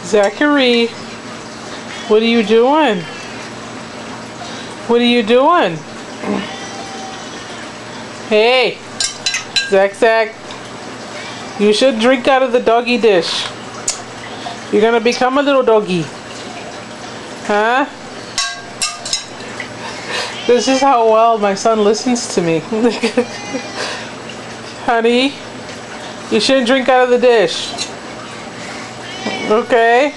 Zachary, what are you doing? What are you doing? Hey, Zach, you should drink out of the doggy dish. You're gonna become a little doggy. Huh? This is how well my son listens to me. Honey, you shouldn't drink out of the dish. Okay?